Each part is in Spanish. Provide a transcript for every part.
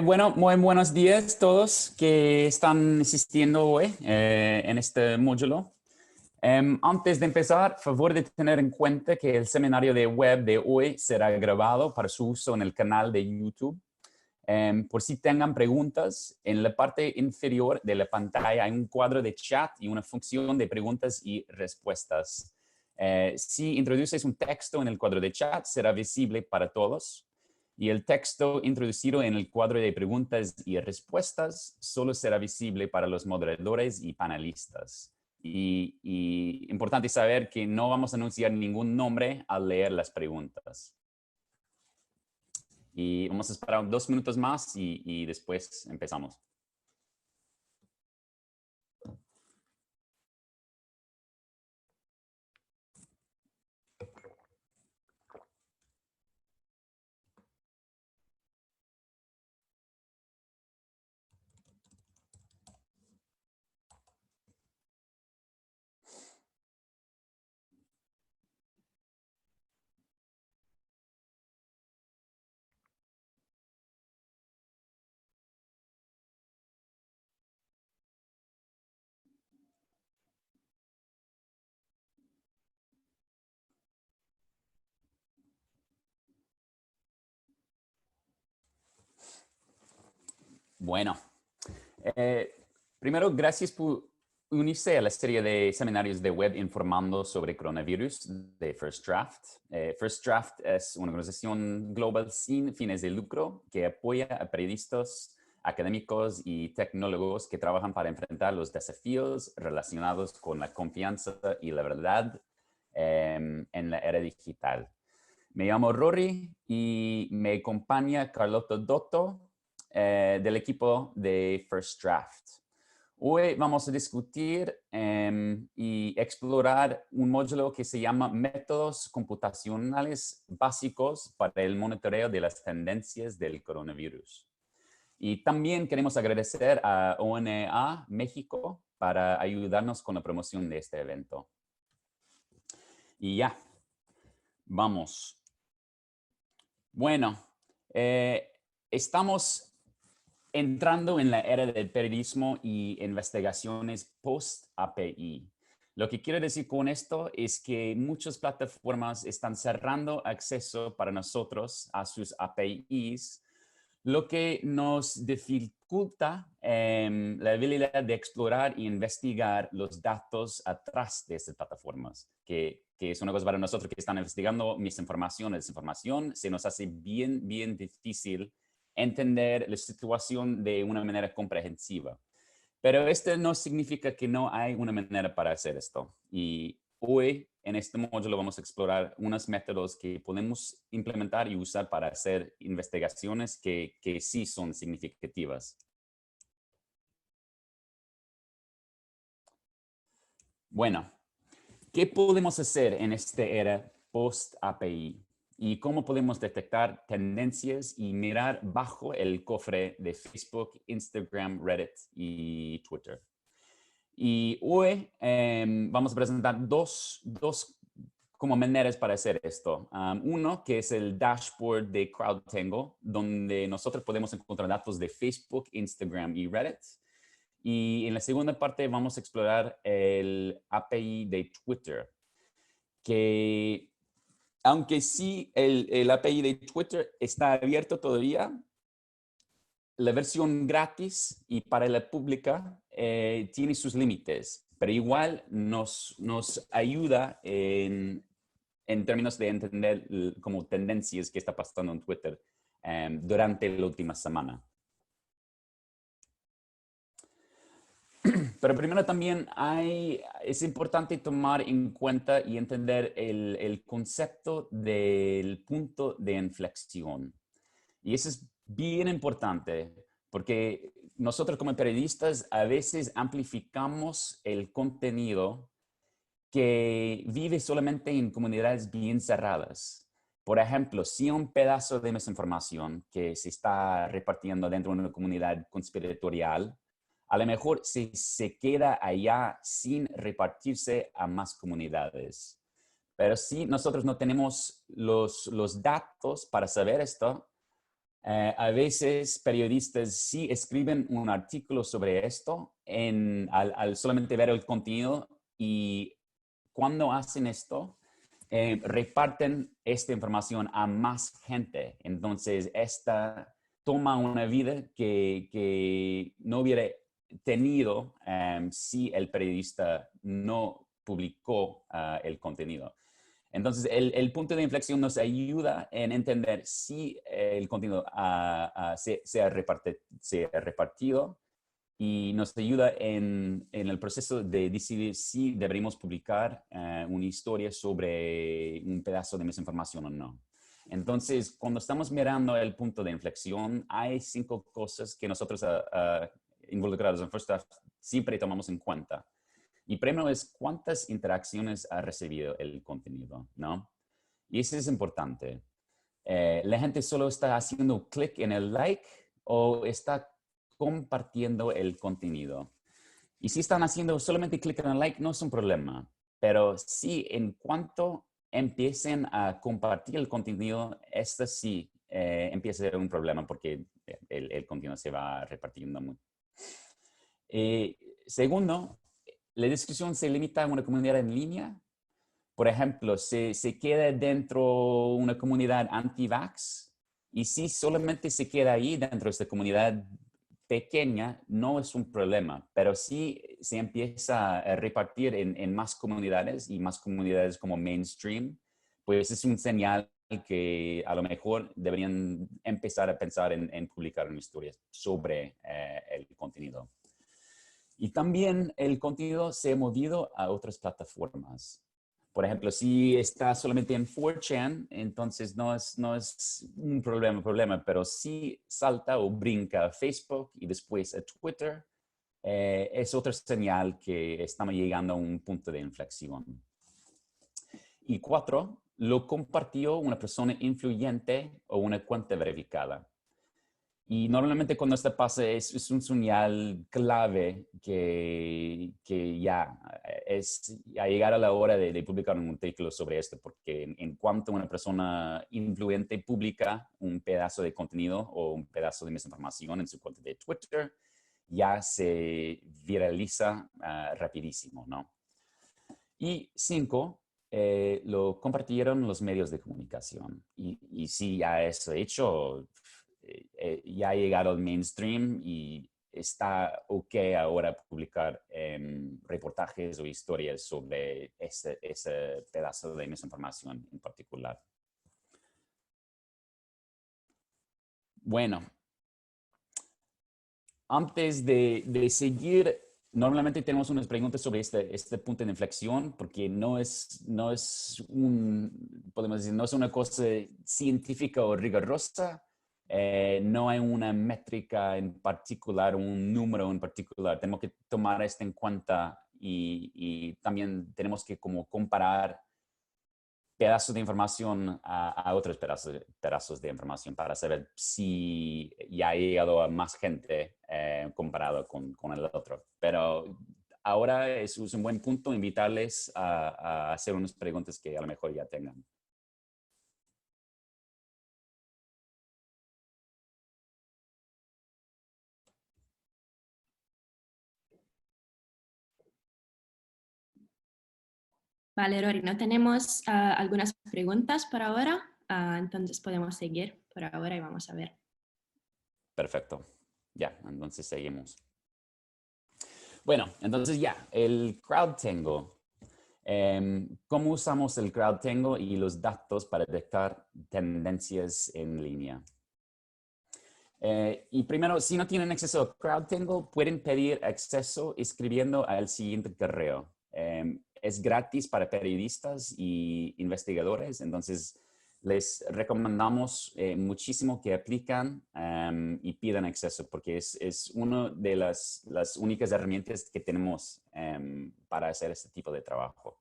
Bueno, muy buenos días a todos que están asistiendo hoy en este módulo. Antes de empezar, favor de tener en cuenta que el seminario de web de hoy será grabado para su uso en el canal de YouTube. Por si tengan preguntas, en la parte inferior de la pantalla hay un cuadro de chat y una función de preguntas y respuestas. Si introduces un texto en el cuadro de chat, será visible para todos. Y el texto introducido en el cuadro de preguntas y respuestas solo será visible para los moderadores y panelistas. Y importante saber que no vamos a anunciar ningún nombre al leer las preguntas. Y vamos a esperar 2 minutos más y después empezamos. Bueno, primero, gracias por unirse a la serie de seminarios de web informando sobre coronavirus de First Draft. First Draft es una organización global sin fines de lucro que apoya a periodistas, académicos y tecnólogos que trabajan para enfrentar los desafíos relacionados con la confianza y la verdad en la era digital. Me llamo Rory y me acompaña Carlotto Dotto del equipo de First Draft. Hoy vamos a discutir y explorar un módulo que se llama Métodos computacionales básicos para el monitoreo de las tendencias del coronavirus. Y también queremos agradecer a ONA México para ayudarnos con la promoción de este evento. Y ya, vamos. Bueno, estamos entrando en la era del periodismo y investigaciones post-API. Lo que quiero decir con esto es que muchas plataformas están cerrando acceso para nosotros a sus APIs, lo que nos dificulta la habilidad de explorar y investigar los datos atrás de estas plataformas, que es una cosa para nosotros que están investigando desinformación, se nos hace bien difícil entender la situación de una manera comprensiva. Pero esto no significa que no hay una manera para hacer esto. Y hoy, en este módulo, vamos a explorar unos métodos que podemos implementar y usar para hacer investigaciones que sí son significativas. Bueno, ¿qué podemos hacer en esta era post-API? ¿Y cómo podemos detectar tendencias y mirar bajo el cofre de Facebook, Instagram, Reddit y Twitter? Y hoy vamos a presentar dos como maneras para hacer esto. Uno, que es el dashboard de CrowdTangle, donde nosotros podemos encontrar datos de Facebook, Instagram y Reddit. Y en la segunda parte vamos a explorar el API de Twitter, que aunque sí el API de Twitter está abierto todavía, la versión gratis y para la pública tiene sus límites, pero igual nos ayuda en términos de entender como tendencias que está pasando en Twitter durante la última semana. Pero primero también es importante tomar en cuenta y entender el concepto del punto de inflexión. Y eso es bien importante porque nosotros como periodistas a veces amplificamos el contenido que vive solamente en comunidades bien cerradas. Por ejemplo, si un pedazo de desinformación que se está repartiendo dentro de una comunidad conspiratorial, a lo mejor se queda allá sin repartirse a más comunidades. Pero si nosotros no tenemos los datos para saber esto, A veces periodistas sí escriben un artículo sobre esto al solamente ver el contenido, y cuando hacen esto, reparten esta información a más gente. Entonces, esta toma una vida que no hubiera tenido si el periodista no publicó el contenido. Entonces, el punto de inflexión nos ayuda en entender si el contenido se ha repartido, y nos ayuda en el proceso de decidir si deberíamos publicar una historia sobre un pedazo de desinformación o no. Entonces, cuando estamos mirando el punto de inflexión, hay 5 cosas que nosotros involucrados en First Draft siempre tomamos en cuenta. Y primero es cuántas interacciones ha recibido el contenido, ¿no? Y eso es importante. ¿La gente solo está haciendo clic en el like o está compartiendo el contenido? Y si están haciendo solamente clic en el like, no es un problema. Pero si en cuanto empiecen a compartir el contenido, esto sí empieza a ser un problema, porque el contenido se va repartiendo mucho. Segundo, la discusión se limita a una comunidad en línea. Por ejemplo, se queda dentro de una comunidad anti-vax, y si solamente se queda ahí dentro de esta comunidad pequeña, no es un problema. Pero si se empieza a repartir en más comunidades, y más comunidades como mainstream, pues es un señal que a lo mejor deberían empezar a pensar en publicar una historia sobre el contenido. Y también el contenido se ha movido a otras plataformas. Por ejemplo, si está solamente en 4chan, entonces no es un problema, pero si salta o brinca a Facebook y después a Twitter, es otra señal que estamos llegando a un punto de inflexión. Y 4, lo compartió una persona influyente o una cuenta verificada. Y normalmente cuando esto pasa es un señal clave que ya ha llegado la hora de publicar un artículo sobre esto, porque en cuanto una persona influyente publica un pedazo de contenido o un pedazo de desinformación en su cuenta de Twitter, ya se viraliza rapidísimo, ¿no? Y 5, lo compartieron los medios de comunicación. Y si ya eso hecho, ya ha llegado al mainstream y está ok ahora publicar reportajes o historias sobre ese pedazo de desinformación en particular. Bueno, antes de seguir, normalmente tenemos unas preguntas sobre este punto de inflexión, porque no es podemos decir, no es una cosa científica o rigurosa. No hay una métrica en particular, un número en particular. Tenemos que tomar esto en cuenta, y también tenemos que como comparar pedazos de información a otros pedazos de información para saber si ya ha llegado a más gente comparado con el otro. Pero ahora es un buen punto invitarles a hacer unas preguntas que a lo mejor ya tengan. Vale, Rory, no tenemos algunas preguntas por ahora, entonces podemos seguir por ahora y vamos a ver. Perfecto. Ya, entonces seguimos. Bueno, entonces ya, el CrowdTangle. ¿Cómo usamos el CrowdTangle y los datos para detectar tendencias en línea? Y primero, si no tienen acceso a CrowdTangle, pueden pedir acceso escribiendo al siguiente correo. Es gratis para periodistas y investigadores, entonces les recomendamos muchísimo que aplican y pidan acceso, porque es una de las únicas herramientas que tenemos para hacer este tipo de trabajo.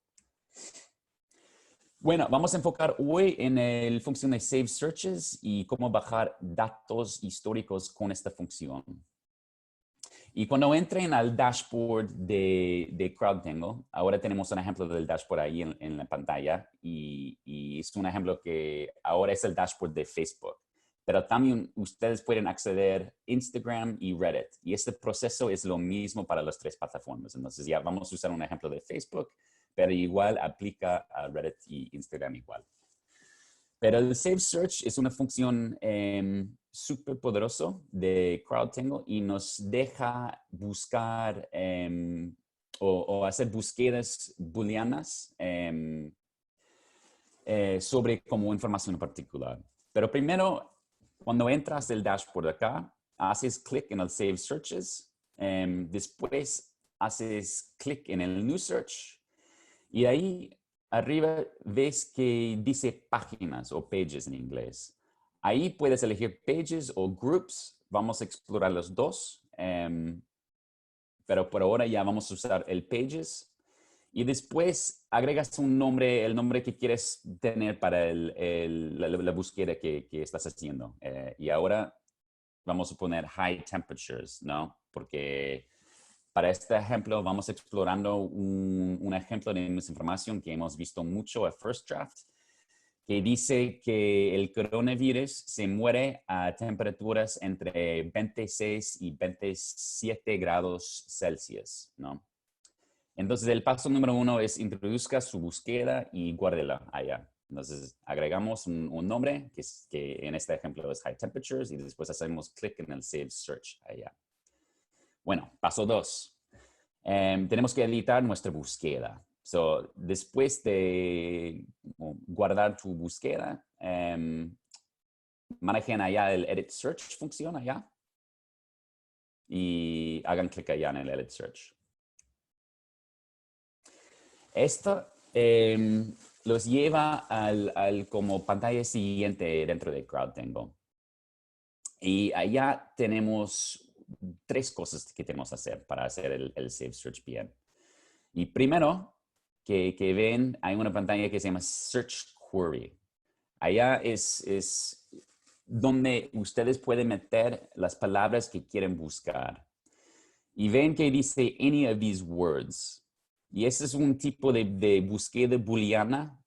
Bueno, vamos a enfocar hoy en la función de Save Searches y cómo bajar datos históricos con esta función. Y cuando entren al dashboard de CrowdTangle, ahora tenemos un ejemplo del dashboard ahí en la pantalla, y es un ejemplo que ahora es el dashboard de Facebook. pero también ustedes pueden acceder a Instagram y Reddit. Y este proceso es lo mismo para las tres plataformas. Entonces ya vamos a usar un ejemplo de Facebook, pero igual aplica a Reddit y Instagram igual. Pero el Save Search es una función súper poderosa de CrowdTangle y nos deja buscar o hacer búsquedas booleanas sobre como información en particular. Pero primero, cuando entras del dashboard acá, haces clic en el Save Searches, después haces clic en el New Search y ahí arriba ves que dice páginas o pages en inglés. Ahí puedes elegir pages o groups. Vamos a explorar los dos, pero por ahora ya vamos a usar el pages. Y después agregas un nombre, el nombre que quieres tener para la búsqueda que estás haciendo. Y ahora vamos a poner high temperatures, ¿no? Porque para este ejemplo vamos explorando un ejemplo de desinformación que hemos visto mucho a First Draft, que dice que el coronavirus se muere a temperaturas entre 26 y 27 grados Celsius, ¿no? Entonces, el paso número 1 es introduzca su búsqueda y guárdela allá. Entonces, agregamos un nombre, que en este ejemplo es High Temperatures, y después hacemos clic en el Save Search allá. Bueno, paso 2. Tenemos que editar nuestra búsqueda. Después de guardar tu búsqueda, manejen allá el Edit Search función allá y hagan clic allá en el Edit Search. Esto los lleva al como pantalla siguiente dentro de CrowdTangle. Y allá tenemos 3 cosas que tenemos que hacer para hacer el Save Search bien. Y primero, que ven, hay una pantalla que se llama Search Query. Allá es donde ustedes pueden meter las palabras que quieren buscar. Y ven que dice any of these words. Y ese es un tipo de búsqueda booleana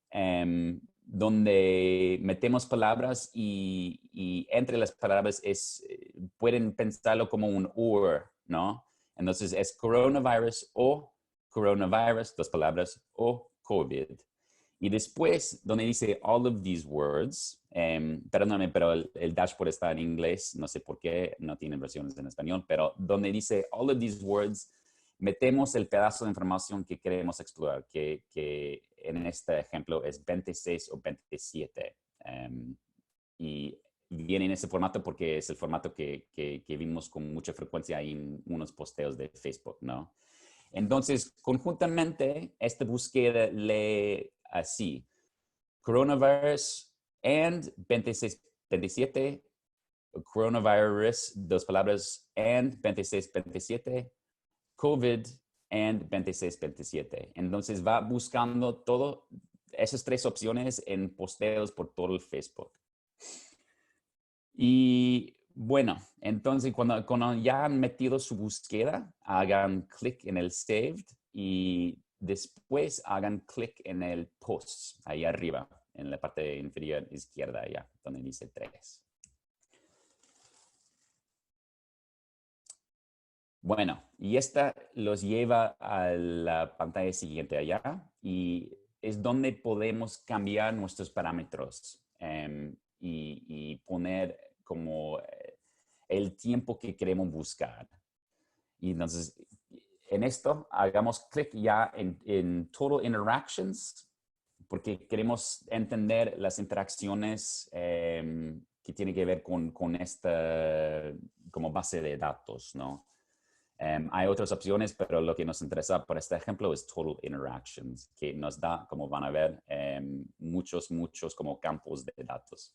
donde metemos palabras y entre las palabras pueden pensarlo como un or, ¿no? Entonces es coronavirus o coronavirus, 2 palabras, o COVID. Y después, donde dice all of these words, perdóname, pero el dashboard está en inglés, no sé por qué, no tiene versiones en español, pero donde dice all of these words, metemos el pedazo de información que queremos explorar, que en este ejemplo es 26 o 27. Y viene en ese formato porque es el formato que vimos con mucha frecuencia en unos posteos de Facebook, ¿no? Entonces, conjuntamente, esta búsqueda lee así: coronavirus and 26, 27, coronavirus, 2 palabras, and 26, 27, COVID and 26, 27. Entonces va buscando todas esas 3 opciones en posteos por todo el Facebook. Y bueno, entonces cuando ya han metido su búsqueda, hagan clic en el Saved y después hagan clic en el Posts, ahí arriba, en la parte inferior izquierda, allá, donde dice 3. Bueno, y esta los lleva a la pantalla siguiente allá y es donde podemos cambiar nuestros parámetros y poner como el tiempo que queremos buscar. Y entonces, en esto, hagamos clic ya en Total Interactions, porque queremos entender las interacciones que tienen que ver con esta como base de datos, ¿no? Hay otras opciones, pero lo que nos interesa por este ejemplo es Total Interactions, que nos da, como van a ver, muchos como campos de datos.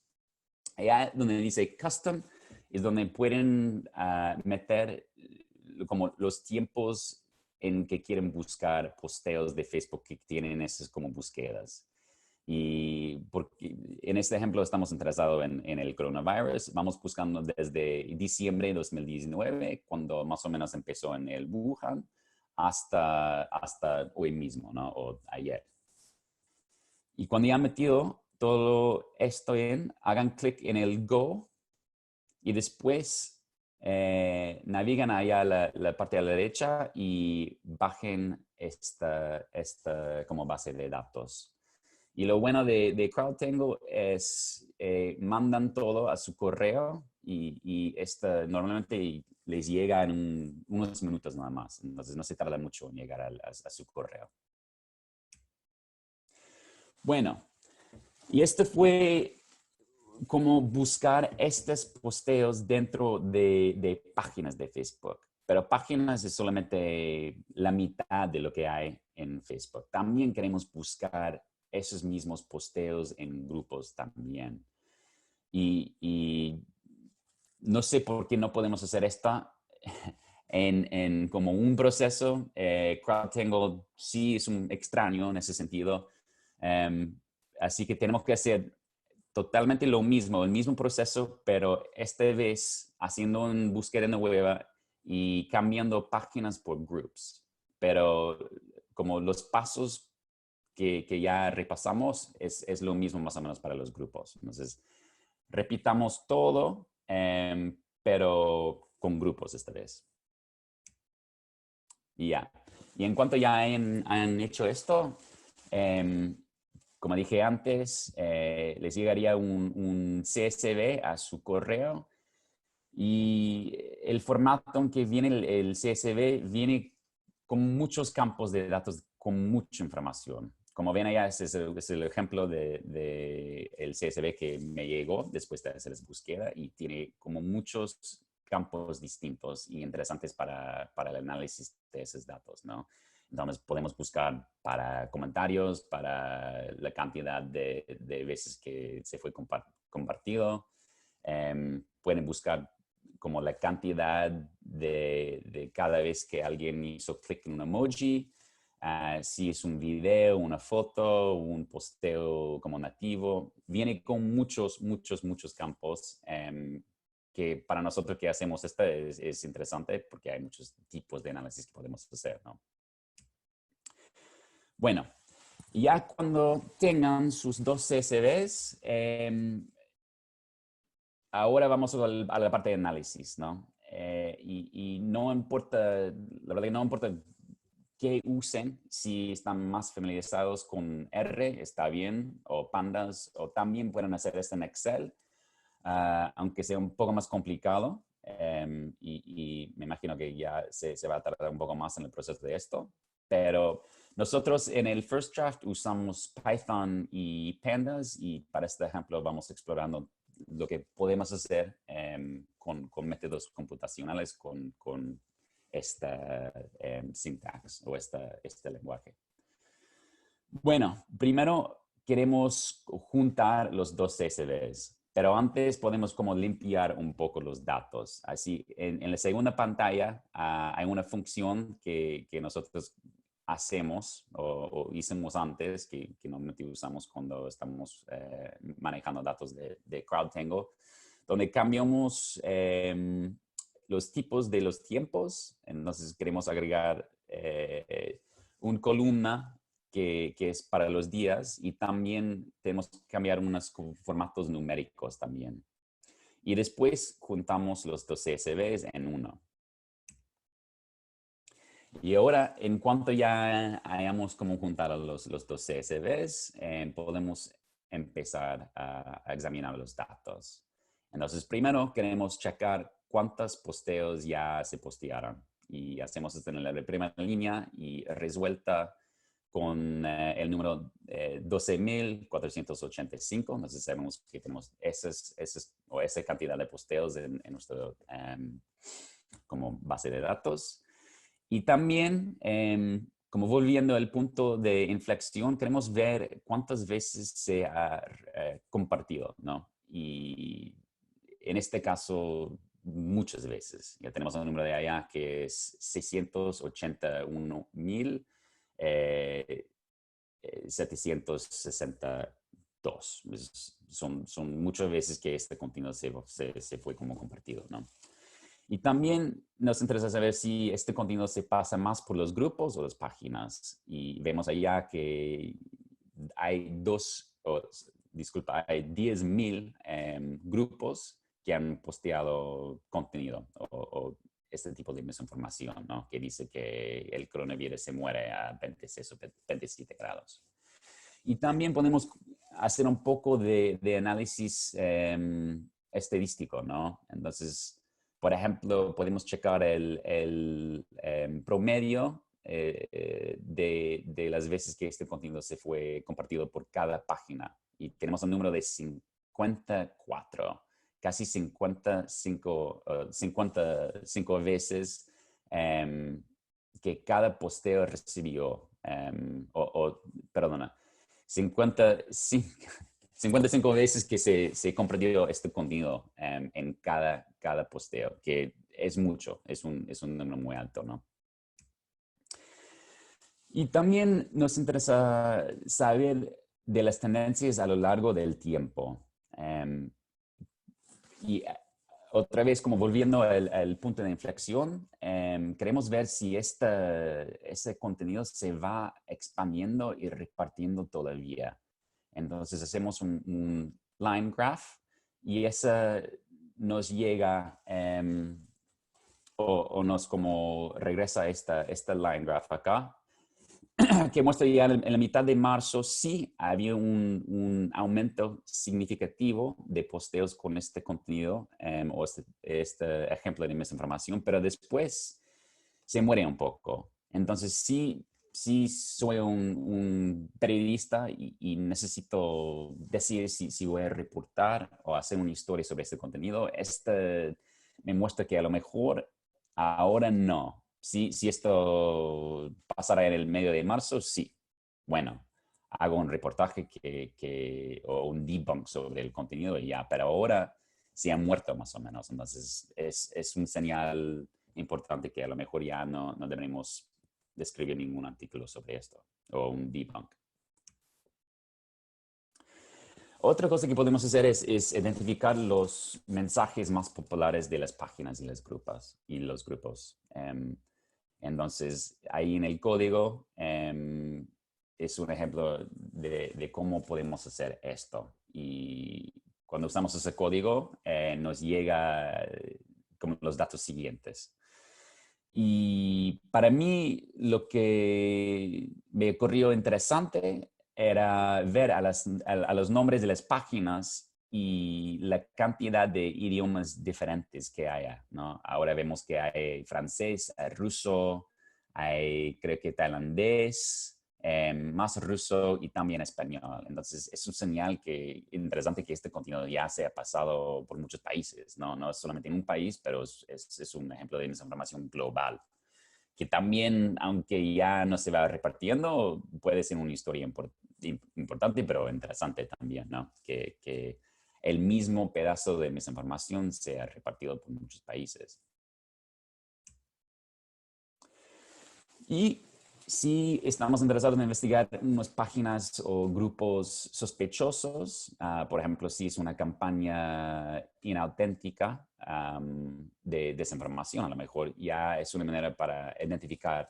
Allá donde dice Custom es donde pueden meter como los tiempos en que quieren buscar posteos de Facebook que tienen esas como búsquedas. Y porque en este ejemplo estamos interesados en el coronavirus. Vamos buscando desde diciembre de 2019, cuando más o menos empezó en el Wuhan, hasta hoy mismo, ¿no? O ayer. Y cuando ya han metido todo esto hagan clic en el Go Y después navegan allá a la parte de la derecha y bajen esta como base de datos. Y lo bueno de CrowdTangle es mandan todo a su correo y normalmente les llega en unos minutos nada más. Entonces no se tarda mucho en llegar a su correo. Bueno, y este fue como buscar estos posteos dentro de páginas de Facebook. Pero páginas es solamente la mitad de lo que hay en Facebook. También queremos buscar esos mismos posteos en grupos también. Y no sé por qué no podemos hacer esto en como un proceso. CrowdTangle sí es un extraño en ese sentido. Así que tenemos que hacer totalmente lo mismo, el mismo proceso, pero esta vez haciendo una búsqueda en la web y cambiando páginas por groups. Pero como los pasos que ya repasamos es lo mismo más o menos para los grupos. Entonces, repitamos todo, pero con grupos esta vez. Y ya. Y en cuanto ya han hecho esto, como dije antes, les llegaría un CSV a su correo y el formato en que viene el CSV viene con muchos campos de datos, con mucha información. Como ven allá, ese es el ejemplo de el CSV que me llegó después de hacer esa búsqueda y tiene como muchos campos distintos y interesantes para el análisis de esos datos, ¿no? Entonces podemos buscar para comentarios, para la cantidad de veces que se fue compartido. Pueden buscar como la cantidad de cada vez que alguien hizo clic en un emoji, si es un video, una foto, un posteo como nativo. Viene con muchos campos que para nosotros que hacemos esto es interesante porque hay muchos tipos de análisis que podemos hacer, ¿no? Bueno, ya cuando tengan sus dos CSVs, ahora vamos a la parte de análisis, ¿no? Y no importa, la verdad que no importa qué usen, si están más familiarizados con R, está bien, o Pandas, o también pueden hacer esto en Excel, aunque sea un poco más complicado. Y me imagino que ya se va a tardar un poco más en el proceso de esto. Pero nosotros en el First Draft usamos Python y Pandas y para este ejemplo vamos explorando lo que podemos hacer con métodos computacionales con esta syntax o este lenguaje. Bueno, primero queremos juntar los dos CSVs, pero antes podemos como limpiar un poco los datos. Así, en la segunda pantalla hay una función que nosotros hacemos o hicimos antes, que normalmente usamos cuando estamos manejando datos de CrowdTangle, donde cambiamos los tipos de los tiempos. Entonces queremos agregar una columna que es para los días y también tenemos que cambiar unos formatos numéricos también. Y después juntamos los dos CSVs en uno. Y ahora, en cuanto ya hayamos como juntado los dos CSVs, podemos empezar a examinar los datos. Entonces, primero queremos checar cuántos posteos ya se postearon. Y hacemos esto en la primera línea y resuelta con el número 12.485. Entonces sabemos que tenemos esa cantidad de posteos en nuestro como base de datos. Y también, como volviendo al punto de inflexión, queremos ver cuántas veces se ha compartido, ¿no? Y en este caso, muchas veces. Ya tenemos un número de allá que es 681.000. 762. Son muchas veces que este contenido se fue como compartido, ¿no? Y también nos interesa saber si este contenido se pasa más por los grupos o las páginas. Y vemos allá que hay hay 10.000 grupos que han posteado contenido o este tipo de desinformación, ¿no? Que dice que el coronavirus se muere a 26 o 27 grados. Y también podemos hacer un poco de análisis estadístico, ¿no? Entonces, por ejemplo, podemos checar el promedio de las veces que este contenido se fue compartido por cada página. Y tenemos un número de 54, casi 55 veces que cada posteo recibió, perdona, 55 veces que se compartió este contenido en cada posteo, que es mucho, es un número muy alto, ¿no? Y también nos interesa saber de las tendencias a lo largo del tiempo. Y otra vez, como volviendo al punto de inflexión, queremos ver si ese contenido se va expandiendo y repartiendo todavía. Entonces hacemos un line graph y esa nos llega o nos como regresa esta line graph acá, que muestra ya en la mitad de marzo sí había un aumento significativo de posteos con este contenido o este ejemplo de desinformación, pero después se muere un poco. Entonces sí soy un periodista y necesito decidir si voy a reportar o hacer una historia sobre este contenido. Me muestra que a lo mejor ahora no. Si esto pasara en el medio de marzo, sí. Bueno, hago un reportaje o un debunk sobre el contenido y ya, pero ahora se han muerto más o menos. Entonces es un señal importante que a lo mejor ya no deberíamos escribir ningún artículo sobre esto o un debunk. Otra cosa que podemos hacer es identificar los mensajes más populares de las páginas y los grupos. Entonces, ahí en el código es un ejemplo de cómo podemos hacer esto. Y cuando usamos ese código, nos llega como los datos siguientes. Y para mí lo que me ocurrió interesante era ver a los nombres de las páginas y la cantidad de idiomas diferentes que haya, ¿no? Ahora vemos que hay francés, hay ruso, hay creo que tailandés, más ruso y también español. Entonces es un señal interesante que este contenido ya se ha pasado por muchos países, ¿no? No es solamente en un país, pero es un ejemplo de desinformación global que también, aunque ya no se va repartiendo, puede ser una historia importante, pero interesante también, ¿no? Que el mismo pedazo de desinformación se ha repartido por muchos países. Y si estamos interesados en investigar unas páginas o grupos sospechosos, por ejemplo, si es una campaña inauténtica de desinformación, a lo mejor ya es una manera para identificar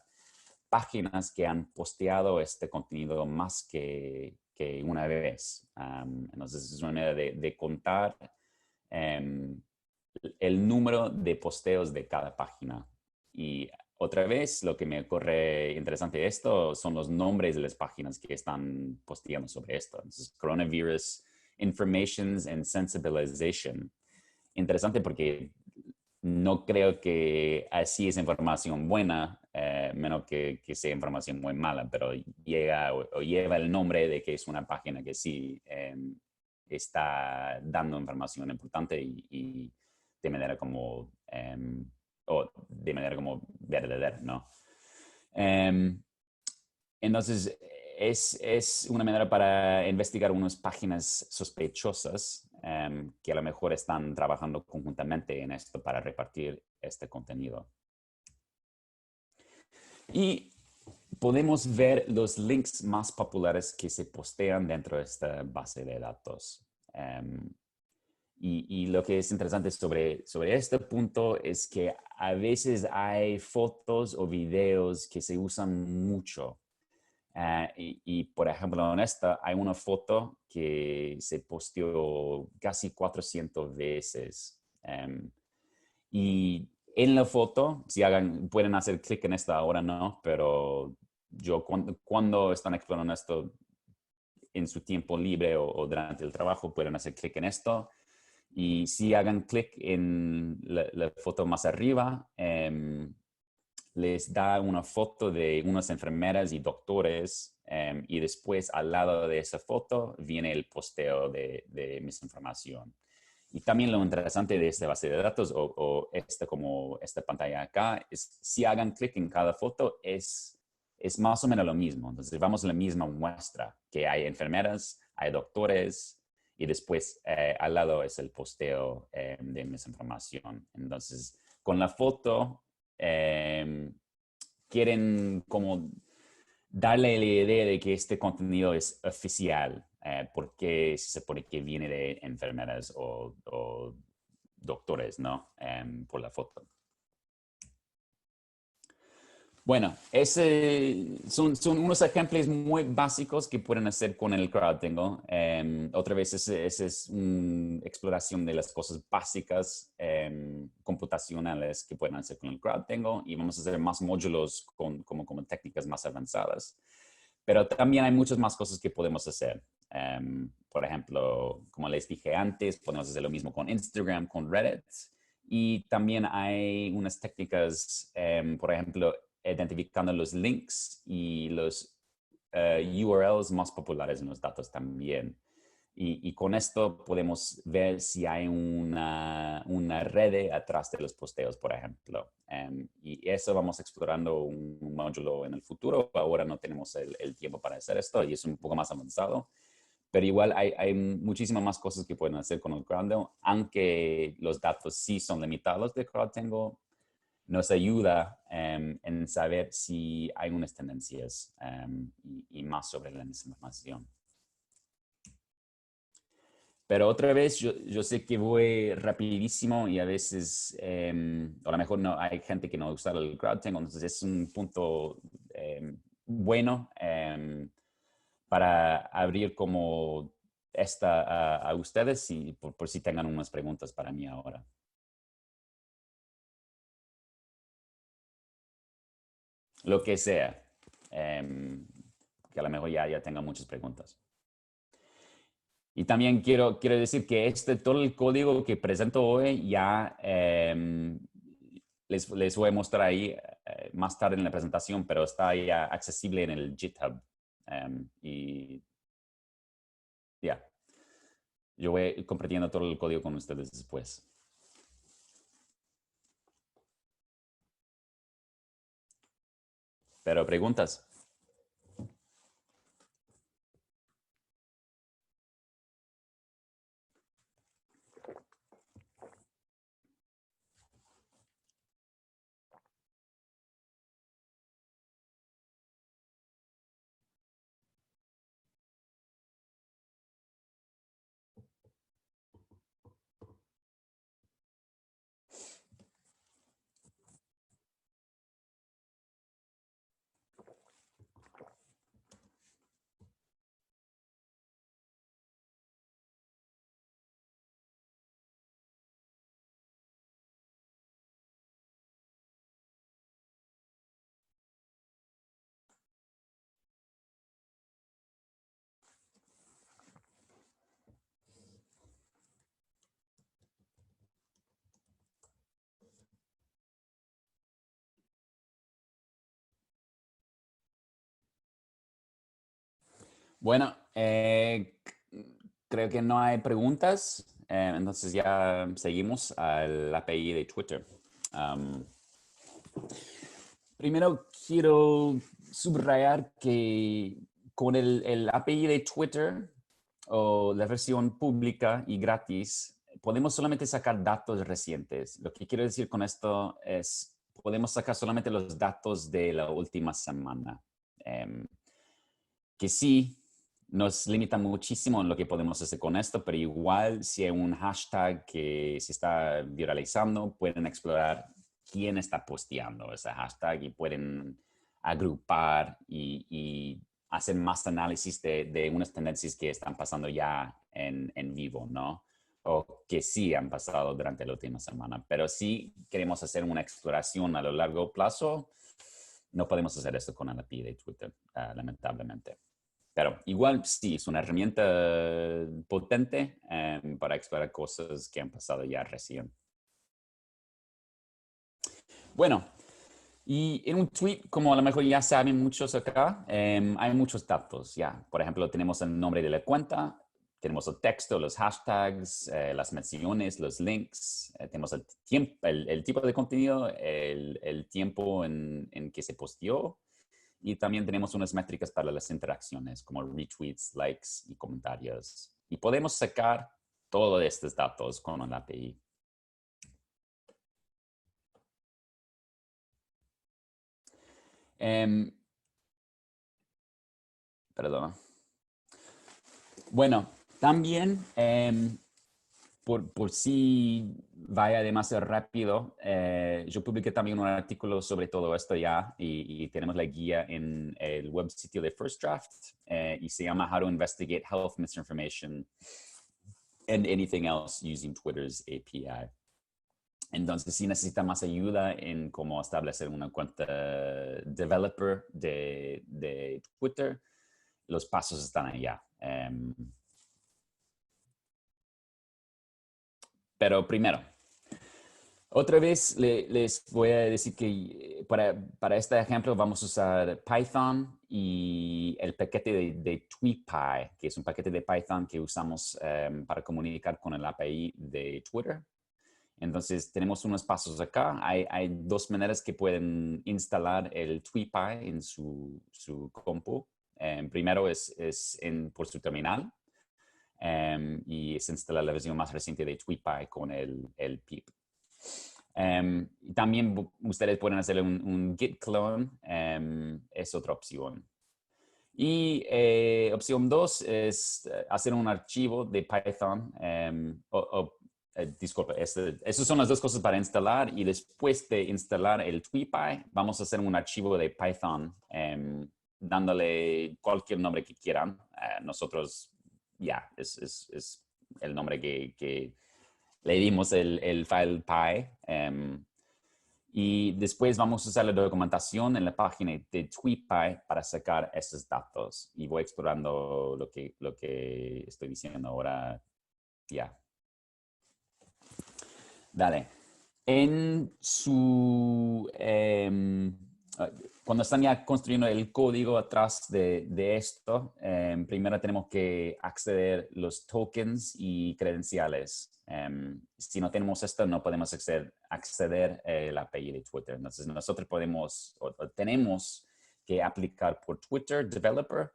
páginas que han posteado este contenido más que una vez. Entonces es una manera de contar el número de posteos de cada página. Y otra vez, lo que me ocurre interesante de esto son los nombres de las páginas que están posteando sobre esto. Entonces, Coronavirus Informations and Sensibilization. Interesante porque no creo que así es información buena, menos que sea información muy mala, pero llega o lleva el nombre de que es una página que sí está dando información importante y de manera como verdadera, ¿no? Entonces, es una manera para investigar unas páginas sospechosas que a lo mejor están trabajando conjuntamente en esto para repartir este contenido. Y podemos ver los links más populares que se postean dentro de esta base de datos. Y lo que es interesante sobre este punto es que a veces hay fotos o videos que se usan mucho. Y por ejemplo, en esta hay una foto que se posteó casi 400 veces Y en la foto, si pueden hacer clic en esta ahora, no, pero yo cuando están explorando esto en su tiempo libre o durante el trabajo, pueden hacer clic en esto. Y si hagan clic en la foto más arriba, les da una foto de unas enfermeras y doctores y después al lado de esa foto viene el posteo de misinformación. Y también lo interesante de esta base de datos o esta pantalla acá es si hagan clic en cada foto es más o menos lo mismo. Entonces vamos a la misma muestra, que hay enfermeras, hay doctores y después al lado es el posteo de misinformación. Entonces con la foto quieren como darle la idea de que este contenido es oficial, porque se supone que viene de enfermeras o doctores, ¿no? Por la foto. Bueno, son unos ejemplos muy básicos que pueden hacer con el CrowdTangle. Otra vez, esa es una exploración de las cosas básicas computacionales que pueden hacer con el CrowdTangle y vamos a hacer más módulos como técnicas más avanzadas. Pero también hay muchas más cosas que podemos hacer. Por ejemplo, como les dije antes, podemos hacer lo mismo con Instagram, con Reddit. Y también hay unas técnicas, por ejemplo, identificando los links y los URLs más populares en los datos también. Y con esto podemos ver si hay una red atrás de los posteos, por ejemplo. Y eso vamos explorando un módulo en el futuro. Ahora no tenemos el tiempo para hacer esto y es un poco más avanzado. Pero igual hay muchísimas más cosas que pueden hacer con el CrowdTangle, aunque los datos sí son limitados de CrowdTangle, nos ayuda en saber si hay unas tendencias y más sobre la desinformación. Pero otra vez, yo sé que voy rapidísimo y a veces, a lo mejor no hay gente que no usa el CrowdTangle, entonces es un punto bueno para abrir como esta a ustedes y por si tengan unas preguntas para mí ahora. Lo que sea, que a lo mejor ya tengan muchas preguntas. Y también quiero decir que todo el código que presento hoy ya les voy a mostrar ahí más tarde en la presentación, pero está ya accesible en el GitHub. Y ya, yo voy compartiendo todo el código con ustedes después. Pero preguntas. Bueno, creo que no hay preguntas, entonces ya seguimos al API de Twitter. Primero quiero subrayar que con el API de Twitter o la versión pública y gratis, podemos solamente sacar datos recientes. Lo que quiero decir con esto es, podemos sacar solamente los datos de la última semana. Que sí, nos limita muchísimo en lo que podemos hacer con esto, pero igual si hay un hashtag que se está viralizando, pueden explorar quién está posteando ese hashtag y pueden agrupar y hacer más análisis de unas tendencias que están pasando ya en vivo, ¿no? o que sí han pasado durante la última semana. Pero si queremos hacer una exploración a lo largo plazo, no podemos hacer esto con el API de Twitter, lamentablemente. Pero igual sí, es una herramienta potente para explorar cosas que han pasado ya recién. Bueno, y en un tweet, como a lo mejor ya saben muchos acá, hay muchos datos ya. Por ejemplo, tenemos el nombre de la cuenta, tenemos el texto, los hashtags, las menciones, los links, tenemos el, el tipo de contenido, el tiempo en que se posteó, y también tenemos unas métricas para las interacciones, como retweets, likes y comentarios. Y podemos sacar todos estos datos con el API. Perdona. Bueno, también por si vaya demasiado rápido, yo publiqué también un artículo sobre todo esto ya y tenemos la guía en el web sitio de First Draft y se llama How to Investigate Health Misinformation and Anything Else Using Twitter's API. Entonces, si necesita más ayuda en cómo establecer una cuenta developer de Twitter, los pasos están allá. Pero primero, otra vez les voy a decir que para este ejemplo vamos a usar Python y el paquete de TweetPy, que es un paquete de Python que usamos para comunicar con el API de Twitter. Entonces, tenemos unos pasos acá. Hay dos maneras que pueden instalar el TweetPy en su compu. Primero es por su terminal y es instalar la versión más reciente de TweetPy con el pip. También ustedes pueden hacer un git clone, es otra opción. Y opción 2 es hacer un archivo de Python. Disculpe, esas son las dos cosas para instalar. Y después de instalar el TweetPy, vamos a hacer un archivo de Python dándole cualquier nombre que quieran. Nosotros ya, es el nombre que le dimos el file py. Y después vamos a usar la documentación en la página de TweetPy para sacar esos datos. Y voy explorando lo que estoy diciendo ahora. Ya. Dale. En su... cuando están ya construyendo el código atrás de esto, primero tenemos que acceder los tokens y credenciales. Si no tenemos esto, no podemos acceder al API de Twitter. Entonces, nosotros podemos o tenemos que aplicar por Twitter Developer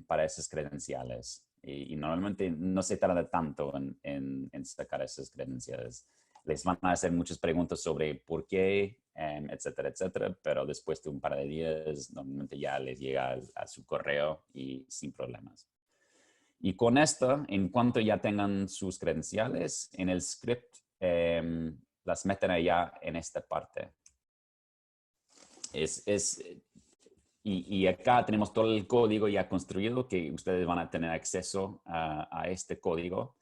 para esas credenciales. Y normalmente no se tarda tanto en sacar esas credenciales. Les van a hacer muchas preguntas sobre por qué, etcétera, etcétera, pero después de un par de días normalmente ya les llega a su correo y sin problemas. Y con esto, en cuanto ya tengan sus credenciales, en el script las meten allá en esta parte. Y acá tenemos todo el código ya construido que ustedes van a tener acceso a este código.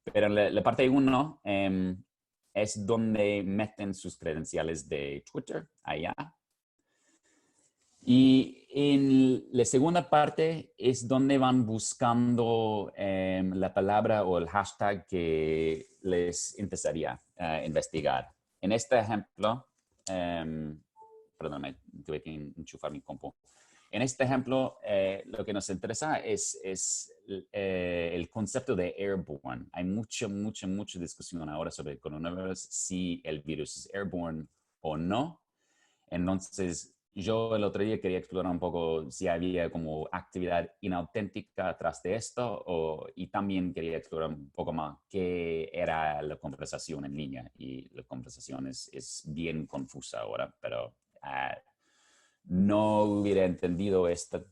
Pero en la parte 1 es donde meten sus credenciales de Twitter, allá. Y en la segunda parte es donde van buscando la palabra o el hashtag que les interesaría investigar. En este ejemplo, perdón, tuve que enchufar mi compu. En este ejemplo, lo que nos interesa es el concepto de airborne. Hay mucha discusión ahora sobre el coronavirus, si el virus es airborne o no. Entonces, yo el otro día quería explorar un poco si había como actividad inauténtica atrás de esto y también quería explorar un poco más qué era la conversación en línea. Y la conversación es bien confusa ahora, pero no hubiera entendido esto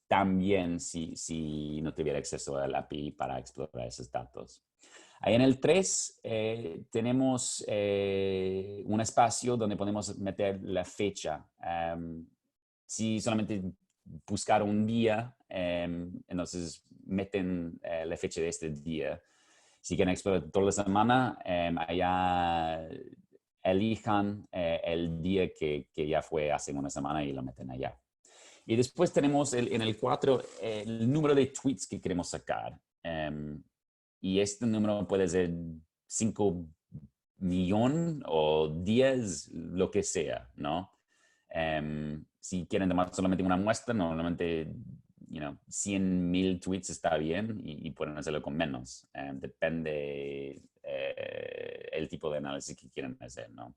tan bien si no tuviera acceso al API para explorar esos datos. Ahí en el 3 tenemos un espacio donde podemos meter la fecha. Si solamente buscar un día, entonces meten la fecha de este día. Si quieren explorar toda la semana, allá elijan el día que ya fue hace una semana y lo meten allá. Y después tenemos en el 4 el número de tweets que queremos sacar. Y este número puede ser 5 millones o 10, lo que sea, ¿no? Si quieren tomar solamente una muestra, normalmente 100,000 tweets está bien y pueden hacerlo con menos. Depende el tipo de análisis que quieren hacer, ¿no?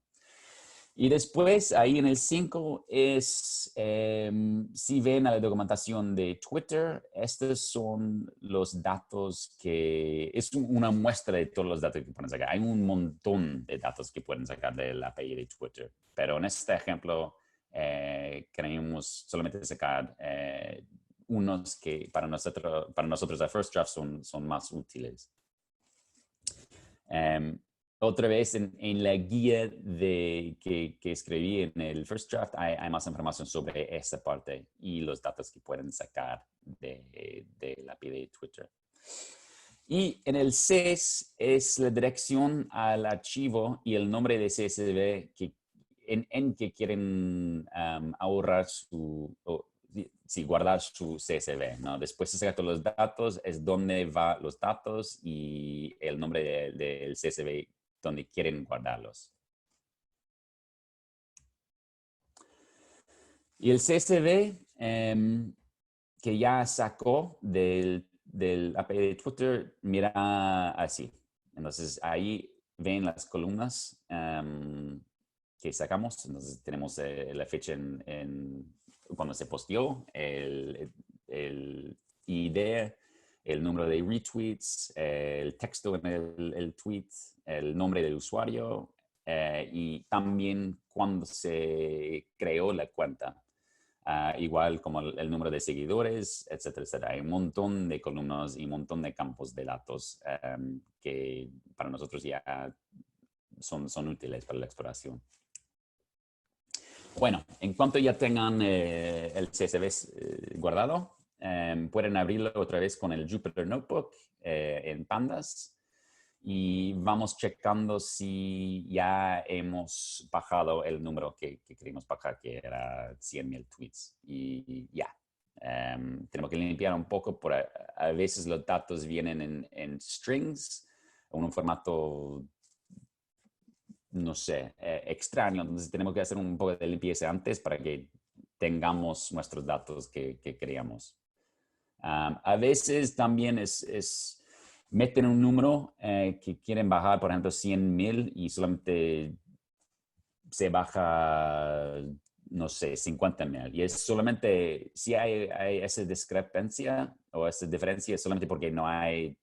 Y después, ahí en el 5 es, si ven a la documentación de Twitter, estos son los datos es una muestra de todos los datos que pueden sacar. Hay un montón de datos que pueden sacar de la API de Twitter, pero en este ejemplo queremos solamente sacar unos que para nosotros a First Draft son más útiles. Otra vez, en la guía que escribí en el First Draft, hay más información sobre esa parte y los datos que pueden sacar de la API de Twitter. Y en el 6 es la dirección al archivo y el nombre de CSV en que quieren ahorrar guardar su CSV, ¿no? Después de sacar todos los datos, es donde van los datos y el nombre del CSV donde quieren guardarlos. Y el CSV que ya sacó del API de Twitter, mira así. Entonces, ahí ven las columnas que sacamos. Entonces, tenemos la fecha cuando se posteó, el ID, el número de retweets, el texto en el tweet, el nombre del usuario y también cuando se creó la cuenta. Igual como el número de seguidores, etcétera, etcétera. Hay un montón de columnas y un montón de campos de datos que para nosotros ya son útiles para la exploración. Bueno, en cuanto ya tengan el CSV guardado, pueden abrirlo otra vez con el Jupyter Notebook en Pandas y vamos checando si ya hemos bajado el número que queríamos bajar, que era 100,000 tweets. Y ya, tenemos que limpiar un poco, a veces los datos vienen en strings, en un formato no sé, extraño. Entonces tenemos que hacer un poco de limpieza antes para que tengamos nuestros datos que queríamos. A veces también meten un número que quieren bajar, por ejemplo, 100,000 y solamente se baja, no sé, 50,000. Y es solamente, si hay esa discrepancia o esa diferencia, es solamente porque no hay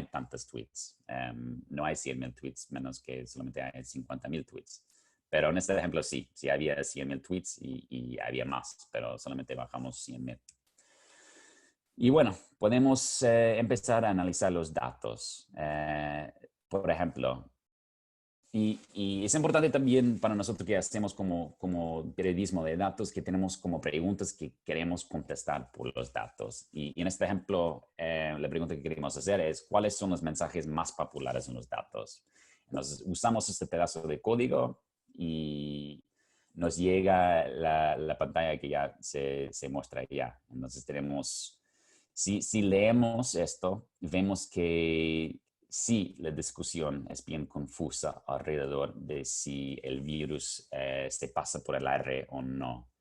tantos tweets. No hay 100,000 tweets, menos que solamente hay 50,000 tweets. Pero en este ejemplo sí había 100,000 tweets y había más, pero solamente bajamos 100,000. Y bueno, podemos empezar a analizar los datos. Por ejemplo, y es importante también para nosotros que hacemos como periodismo de datos, que tenemos como preguntas que queremos contestar por los datos. Y en este ejemplo, la pregunta que queremos hacer es, ¿cuáles son los mensajes más populares en los datos? Entonces, usamos este pedazo de código y nos llega la pantalla que ya se muestra ya. Entonces, si leemos esto, vemos que sí, la discusión es bien confusa alrededor de si el virus se pasa por el aire o no.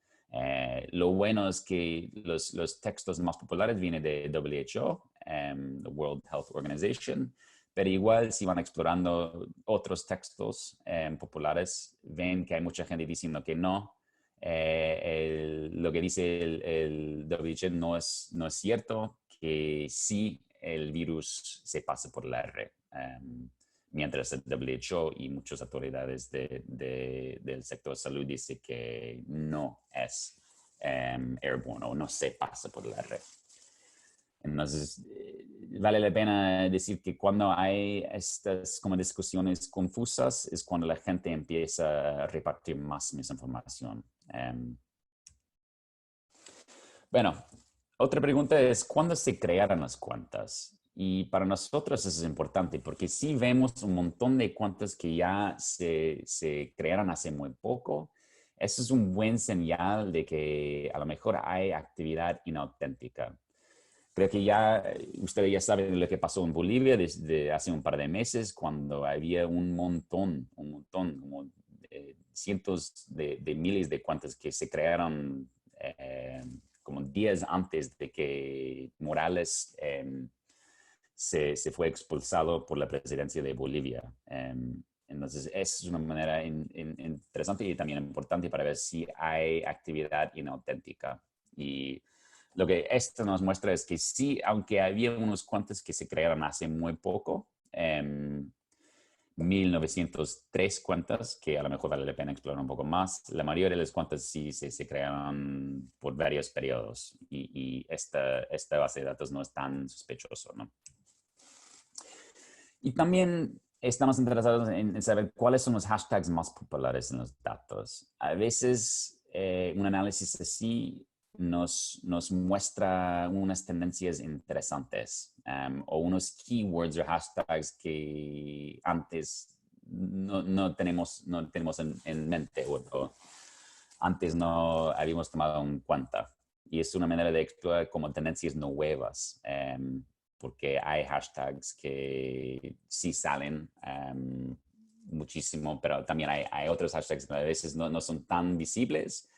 Lo bueno es que los textos más populares vienen de WHO, the World Health Organization, pero igual si van explorando otros textos populares, ven que hay mucha gente diciendo que no. Lo que dice el WHO no es cierto, que sí el virus se pasa por el aire, mientras el WHO y muchas autoridades del sector salud dicen que no es airborne o no se pasa por el aire. Entonces, vale la pena decir que cuando hay estas como discusiones confusas es cuando la gente empieza a repartir más misinformación. Bueno, otra pregunta es, ¿cuándo se crearon las cuentas? Y para nosotros eso es importante porque si vemos un montón de cuentas que ya se crearon hace muy poco, eso es un buen señal de que a lo mejor hay actividad inauténtica. Creo que ya ustedes ya saben lo que pasó en Bolivia desde hace un par de meses cuando había un montón, como cientos de miles de cuentas que se crearon como días antes de que Morales se fue expulsado por la presidencia de Bolivia. Entonces, es una manera interesante y también importante para ver si hay actividad inauténtica. Y lo que esto nos muestra es que sí, aunque había unos cuantos que se crearon hace muy poco, 1903 cuentas, que a lo mejor vale la pena explorar un poco más. La mayoría de las cuentas sí se crearon por varios periodos y esta base de datos no es tan sospechoso, ¿no? Y también estamos interesados en saber cuáles son los hashtags más populares en los datos. A veces un análisis así nos muestra unas tendencias interesantes o unos keywords o hashtags que antes no tenemos en mente o antes no habíamos tomado en cuenta. Y es una manera de explorar como tendencias nuevas, porque hay hashtags que sí salen muchísimo, pero también hay otros hashtags que a veces no son tan visibles.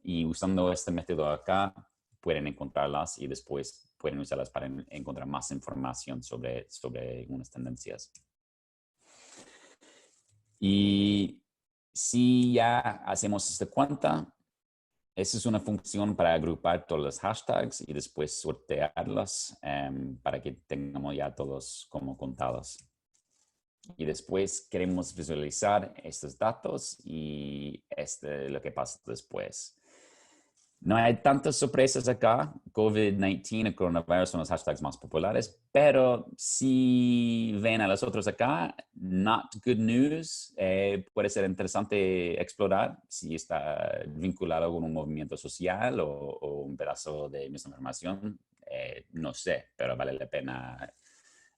Y usando este método acá, pueden encontrarlas y después pueden usarlas para encontrar más información sobre unas tendencias. Y si ya hacemos esta cuenta, esa es una función para agrupar todos los hashtags y después sortearlos para que tengamos ya todos como contados. Y después queremos visualizar estos datos y lo que pasa después. No hay tantas sorpresas acá. COVID-19 y coronavirus son los hashtags más populares, pero si ven a los otros acá, not good news, puede ser interesante explorar si está vinculado con un movimiento social o un pedazo de misinformación. No sé, pero vale la pena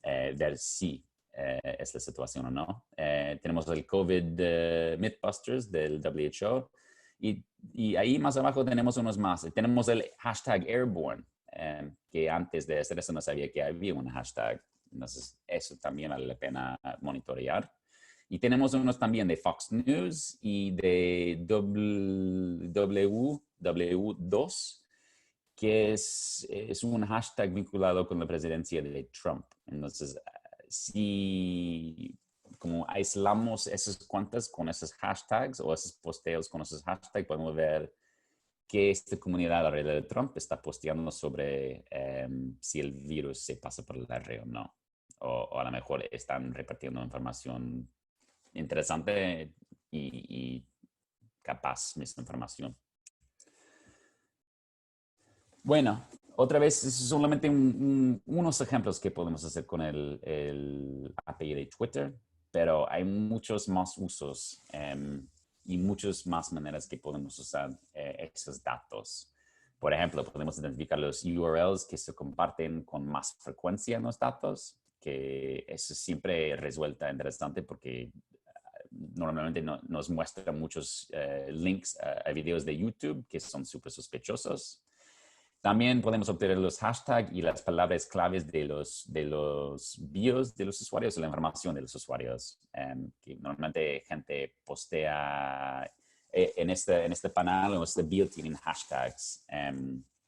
ver si es la situación o no. Tenemos el COVID Mythbusters del WHO. Y ahí más abajo tenemos unos más. Tenemos el hashtag Airborne, que antes de hacer eso no sabía que había un hashtag. Entonces, eso también vale la pena monitorear. Y tenemos unos también de Fox News y de WW2, que es un hashtag vinculado con la presidencia de Trump. Entonces, si como aislamos esas cuentas con esos hashtags o esos posteos con esos hashtags, podemos ver que esta comunidad alrededor de Trump está posteando sobre si el virus se pasa por la red o no. O a lo mejor están repartiendo información interesante y capaz misinformación. Bueno, otra vez, es solamente unos ejemplos que podemos hacer con el API de Twitter, pero hay muchos más usos y muchas más maneras que podemos usar esos datos. Por ejemplo, podemos identificar los URLs que se comparten con más frecuencia en los datos, que eso siempre resulta interesante porque normalmente nos muestra muchos links a videos de YouTube que son súper sospechosos. También podemos obtener los hashtags y las palabras claves de los bios de los usuarios, la información de los usuarios, que normalmente gente postea en este panel o este bio tienen hashtags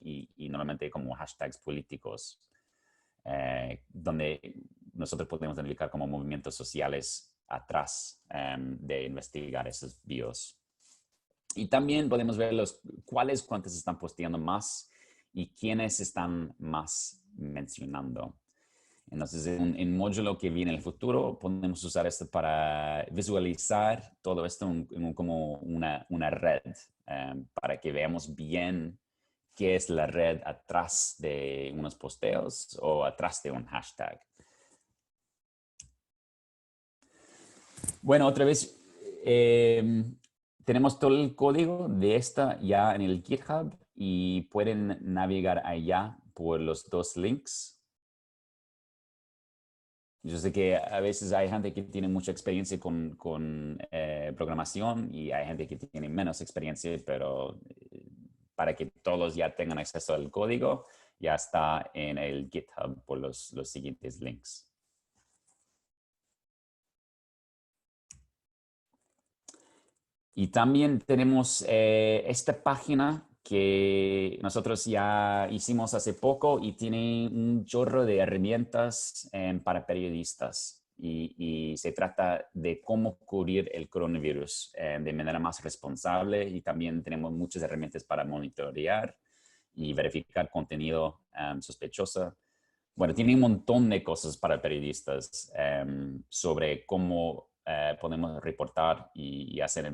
y normalmente como hashtags políticos, donde nosotros podemos identificar como movimientos sociales atrás de investigar esos bios. Y también podemos ver cuáles cuentas están posteando más y quiénes están más mencionando. Entonces, en un módulo que viene en el futuro, podemos usar esto para visualizar todo esto como una red, para que veamos bien qué es la red atrás de unos posteos o atrás de un hashtag. Bueno, otra vez, tenemos todo el código de esta ya en el GitHub y pueden navegar allá por los dos links Yo sé que a veces hay gente que tiene mucha experiencia con programación y hay gente que tiene menos experiencia, pero para que todos ya tengan acceso al código, ya está en el GitHub por los siguientes links. Y también tenemos esta página que nosotros ya hicimos hace poco y tiene un chorro de herramientas para periodistas. Y se trata de cómo cubrir el coronavirus de manera más responsable, y también tenemos muchas herramientas para monitorear y verificar contenido sospechoso. Bueno, tiene un montón de cosas para periodistas sobre cómo podemos reportar y hacer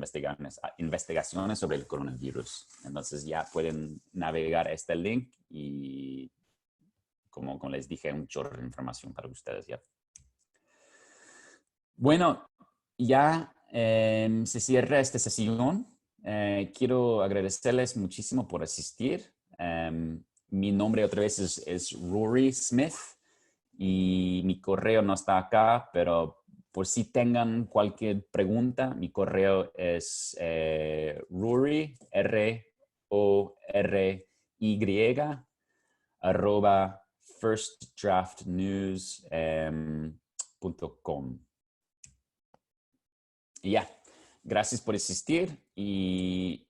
investigaciones sobre el coronavirus. Entonces ya pueden navegar este link y, como les dije, un chorro de información para ustedes ya. Bueno, ya se cierra esta sesión. Quiero agradecerles muchísimo por asistir. Mi nombre otra vez es Rory Smith y mi correo no está acá, pero por si tengan cualquier pregunta, mi correo es Rory, RORY, @ firstdraftnews.com. Y ya, gracias por asistir y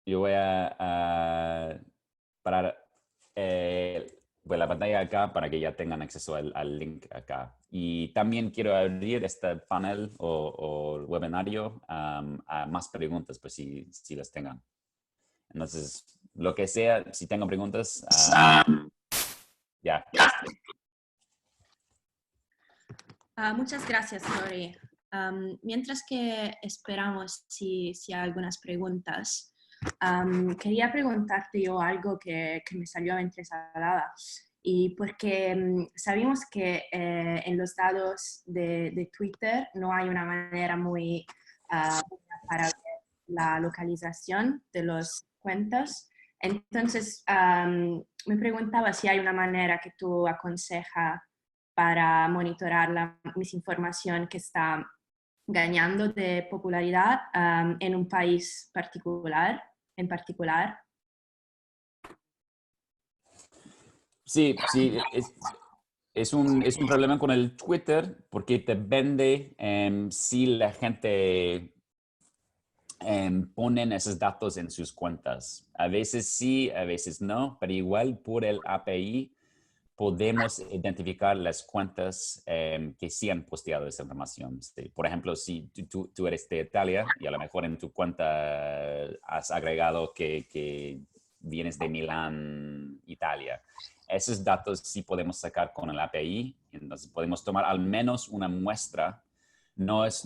yo voy a parar la pantalla acá para que ya tengan acceso al link acá. Y también quiero abrir este panel o webinario a más preguntas, pues si las tengan. Entonces, lo que sea, si tengo preguntas, ya. Muchas gracias, Lori. Mientras que esperamos si hay algunas preguntas, quería preguntarte yo algo que me salió mientras hablaba. Y porque sabemos que en los datos de Twitter no hay una manera muy buena para ver la localización de los cuentos. Entonces, me preguntaba si hay una manera que tú aconsejas para monitorar la misinformación que está ganando de popularidad en un país en particular. Sí, es un problema con el Twitter porque te vende si la gente ponen esos datos en sus cuentas. A veces sí, a veces no, pero igual por el API podemos identificar las cuentas que sí han posteado esa información. Por ejemplo, si tú eres de Italia y a lo mejor en tu cuenta has agregado que vienes de Milán, Italia. Esos datos sí podemos sacar con el API, entonces podemos tomar al menos una muestra. No es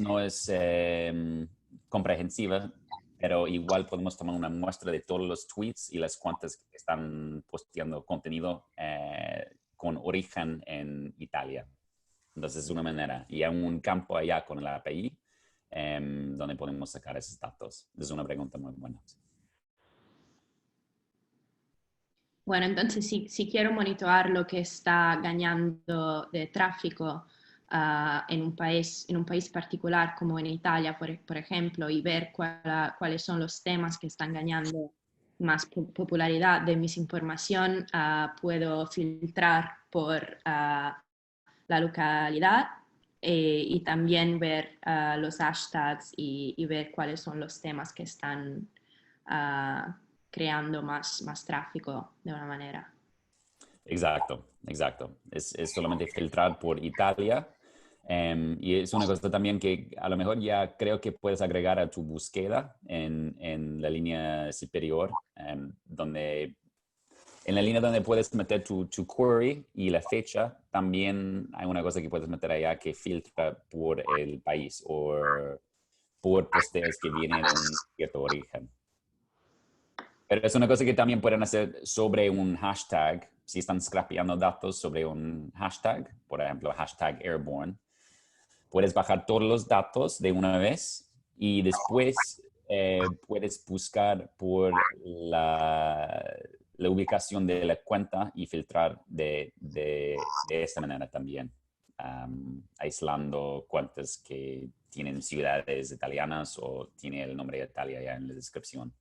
comprehensiva, pero igual podemos tomar una muestra de todos los tweets y las cuentas que están posteando contenido con origen en Italia. Entonces es una manera. Y hay un campo allá con el API donde podemos sacar esos datos. Es una pregunta muy buena. Bueno, entonces si quiero monitorar lo que está ganando de tráfico en un país particular como en Italia, por ejemplo, y ver cuáles son los temas que están ganando más popularidad de misinformación, puedo filtrar por la localidad y también ver los hashtags y ver cuáles son los temas que están creando más tráfico de una manera. Exacto, exacto. Es solamente filtrar por Italia. Y es una cosa también que a lo mejor ya creo que puedes agregar a tu búsqueda en la línea superior, donde en la línea donde puedes meter tu query y la fecha, también hay una cosa que puedes meter allá que filtra por el país o por posteos que vienen de un cierto origen. Pero es una cosa que también pueden hacer sobre un hashtag. Si están scrapeando datos sobre un hashtag, por ejemplo, hashtag airborne, puedes bajar todos los datos de una vez y después puedes buscar por la ubicación de la cuenta y filtrar de esta manera también. aislando cuántas que tienen ciudades italianas o tiene el nombre de Italia ya en la descripción.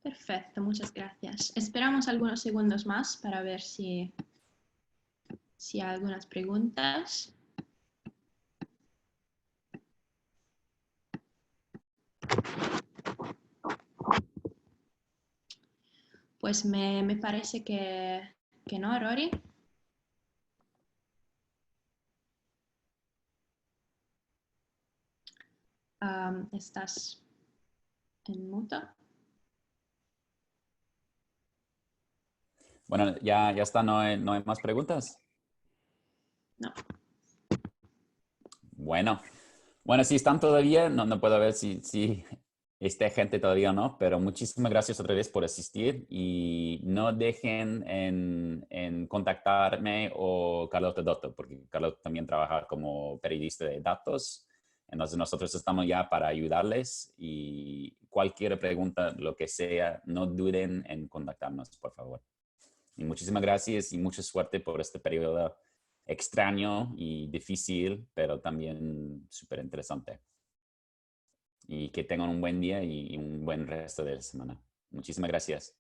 Perfecto, muchas gracias. Esperamos algunos segundos más para ver si hay algunas preguntas. Pues me parece que no, Rory. Estás en muto. Bueno, ya está, no hay más preguntas. No. Bueno, si están todavía, no puedo ver si está gente todavía o no, pero muchísimas gracias otra vez por asistir y no dejen en contactarme o Carlota Dotto, porque Carlota también trabaja como periodista de datos. Entonces nosotros estamos ya para ayudarles y cualquier pregunta, lo que sea, no duden en contactarnos, por favor. Y muchísimas gracias y mucha suerte por este periodo extraño y difícil, pero también súper interesante. Y que tengan un buen día y un buen resto de la semana. Muchísimas gracias.